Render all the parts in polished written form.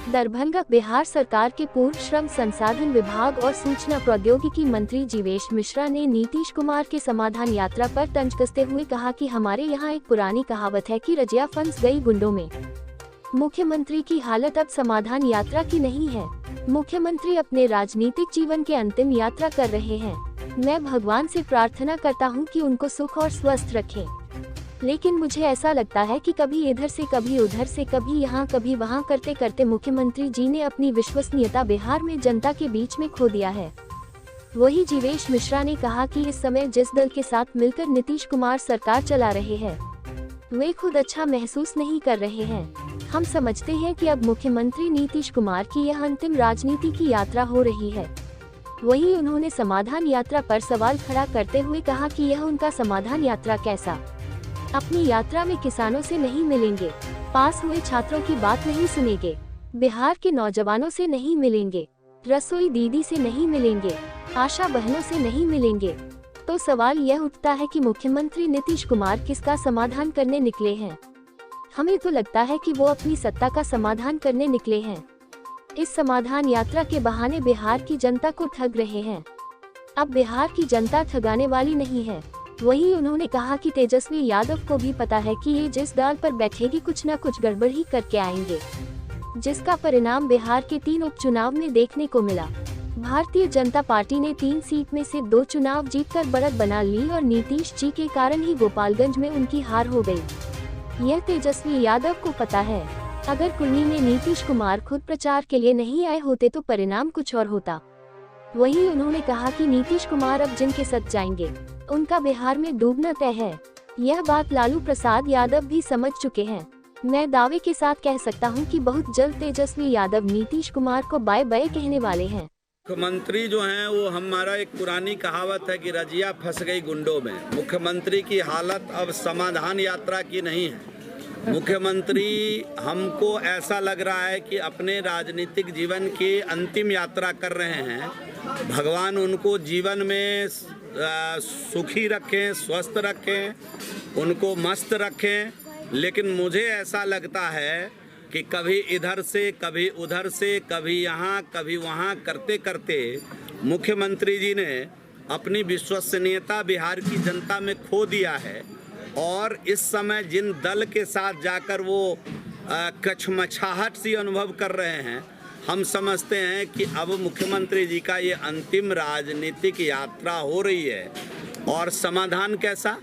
दरभंगा। बिहार सरकार के पूर्व श्रम संसाधन विभाग और सूचना प्रौद्योगिकी मंत्री जीवेश मिश्रा ने नीतीश कुमार के समाधान यात्रा पर तंज कसते हुए कहा कि हमारे यहाँ एक पुरानी कहावत है कि रजिया फंस गई गुंडों में। मुख्यमंत्री की हालत अब समाधान यात्रा की नहीं है। मुख्यमंत्री अपने राजनीतिक जीवन के अंतिम यात्रा कर रहे हैं। मैं भगवान से प्रार्थना करता हूं कि उनको सुख और स्वस्थ रखें, लेकिन मुझे ऐसा लगता है कि कभी इधर से कभी उधर से, कभी यहाँ कभी वहाँ करते करते मुख्यमंत्री जी ने अपनी विश्वसनीयता बिहार में जनता के बीच में खो दिया है। वही जीवेश मिश्रा ने कहा कि इस समय जिस दल के साथ मिलकर नीतीश कुमार सरकार चला रहे हैं, वे खुद अच्छा महसूस नहीं कर रहे हैं। हम समझते हैं कि अब मुख्यमंत्री नीतीश कुमार की यह अंतिम राजनीति की यात्रा हो रही है। वहीं उन्होंने समाधान यात्रा पर सवाल खड़ा करते हुए कहा कि यह उनका समाधान यात्रा कैसा? अपनी यात्रा में किसानों से नहीं मिलेंगे, पास हुए छात्रों की बात नहीं सुनेंगे, बिहार के नौजवानों से नहीं मिलेंगे, रसोई दीदी से नहीं मिलेंगे, आशा बहनों से नहीं मिलेंगे। तो सवाल यह उठता है कि मुख्यमंत्री नीतीश कुमार किसका समाधान करने निकले हैं? हमें तो लगता है कि वो अपनी सत्ता का समाधान करने निकले हैं। इस समाधान यात्रा के बहाने बिहार की जनता को ठग रहे हैं। अब बिहार की जनता ठगाने वाली नहीं है। वहीं उन्होंने कहा कि तेजस्वी यादव को भी पता है कि ये जिस डाल पर बैठेगी कुछ न कुछ गड़बड़ ही करके आएंगे, जिसका परिणाम बिहार के 3 उपचुनाव में देखने को मिला। भारतीय जनता पार्टी ने 3 सीट में से 2 चुनाव जीतकर बढ़त बना ली और नीतीश जी के कारण ही गोपालगंज में उनकी हार हो गई। यह तेजस्वी यादव को पता है। अगर कुर्मी में नीतीश कुमार खुद प्रचार के लिए नहीं आए होते तो परिणाम कुछ और होता। वहीं उन्होंने कहा कि नीतीश कुमार अब जिनके साथ जाएंगे, उनका बिहार में डूबना तय है। यह बात लालू प्रसाद यादव भी समझ चुके हैं। मैं दावे के साथ कह सकता हूं कि बहुत जल्द तेजस्वी यादव नीतीश कुमार को बाय बाय कहने वाले हैं। मुख्यमंत्री जो हैं वो हमारा एक पुरानी कहावत है कि रजिया फंस गई गुंडों में। मुख्यमंत्री की हालत अब समाधान यात्रा की नहीं है। मुख्यमंत्री, हमको ऐसा लग रहा है कि अपने राजनीतिक जीवन की अंतिम यात्रा कर रहे हैं। भगवान उनको जीवन में सुखी रखें, स्वस्थ रखें, उनको मस्त रखें। लेकिन मुझे ऐसा लगता है कि कभी इधर से कभी उधर से, कभी यहाँ कभी वहाँ करते करते मुख्यमंत्री जी ने अपनी विश्वसनीयता बिहार की जनता में खो दिया है। और इस समय जिन दल के साथ जाकर वो कछमछाहट सी अनुभव कर रहे हैं, हम समझते हैं कि अब मुख्यमंत्री जी का ये अंतिम राजनीतिक यात्रा हो रही है। और समाधान कैसा?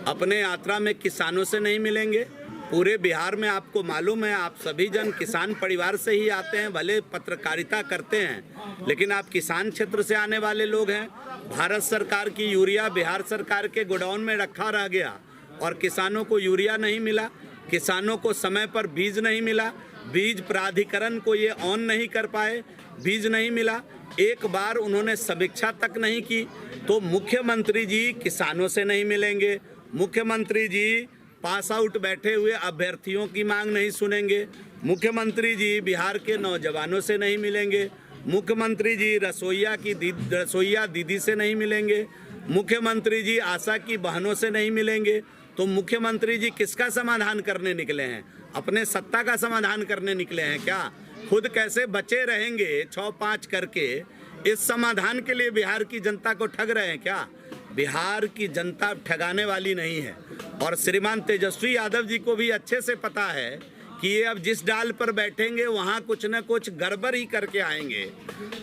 अपने यात्रा में किसानों से नहीं मिलेंगे। पूरे बिहार में आपको मालूम है, आप सभी जन किसान परिवार से ही आते हैं, भले पत्रकारिता करते हैं, लेकिन आप किसान क्षेत्र से आने वाले लोग हैं। भारत सरकार की यूरिया बिहार सरकार के गोडाउन में रखा रह गया और किसानों को यूरिया नहीं मिला, किसानों को समय पर बीज नहीं मिला, बीज प्राधिकरण को ये ऑन नहीं कर पाए, बीज नहीं मिला, एक बार उन्होंने समीक्षा तक नहीं की। तो मुख्यमंत्री जी किसानों से नहीं मिलेंगे, मुख्यमंत्री जी पास आउट बैठे हुए अभ्यर्थियों की मांग नहीं सुनेंगे, मुख्यमंत्री जी बिहार के नौजवानों से नहीं मिलेंगे, मुख्यमंत्री जी रसोइया दीदी से नहीं मिलेंगे, मुख्यमंत्री जी आशा की बहनों से नहीं मिलेंगे। तो मुख्यमंत्री जी किसका समाधान करने निकले हैं? अपने सत्ता का समाधान करने निकले हैं क्या? खुद कैसे बचे रहेंगे 6-5 करके? इस समाधान के लिए बिहार की जनता को ठग रहे हैं क्या? बिहार की जनता ठगाने वाली नहीं है। और श्रीमान तेजस्वी यादव जी को भी अच्छे से पता है कि ये अब जिस डाल पर बैठेंगे वहाँ कुछ न कुछ गड़बड़ ही करके आएंगे।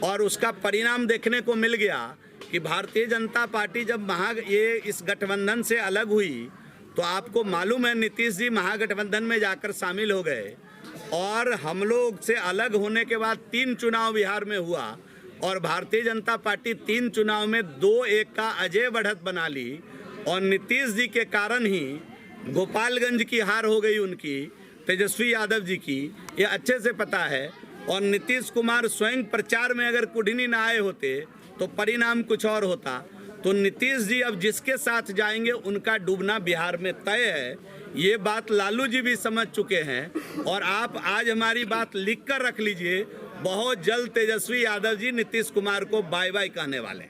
और उसका परिणाम देखने को मिल गया कि भारतीय जनता पार्टी जब ये इस गठबंधन से अलग हुई तो आपको मालूम है नीतीश जी महागठबंधन में जाकर शामिल हो गए। और हम लोग से अलग होने के बाद 3 चुनाव बिहार में हुआ और भारतीय जनता पार्टी 3 चुनाव में 2-1 का अजय बढ़त बना ली। और नीतीश जी के कारण ही गोपालगंज की हार हो गई उनकी, तेजस्वी यादव जी की, ये अच्छे से पता है। और नीतीश कुमार स्वयं प्रचार में अगर कुढ़नी ना आए होते तो परिणाम कुछ और होता। तो नीतीश जी अब जिसके साथ जाएंगे उनका डूबना बिहार में तय है। ये बात लालू जी भी समझ चुके हैं। और आप आज हमारी बात लिख कर रख लीजिए, बहुत जल्द तेजस्वी यादव जी नीतीश कुमार को बाय बाय कहने वाले हैं।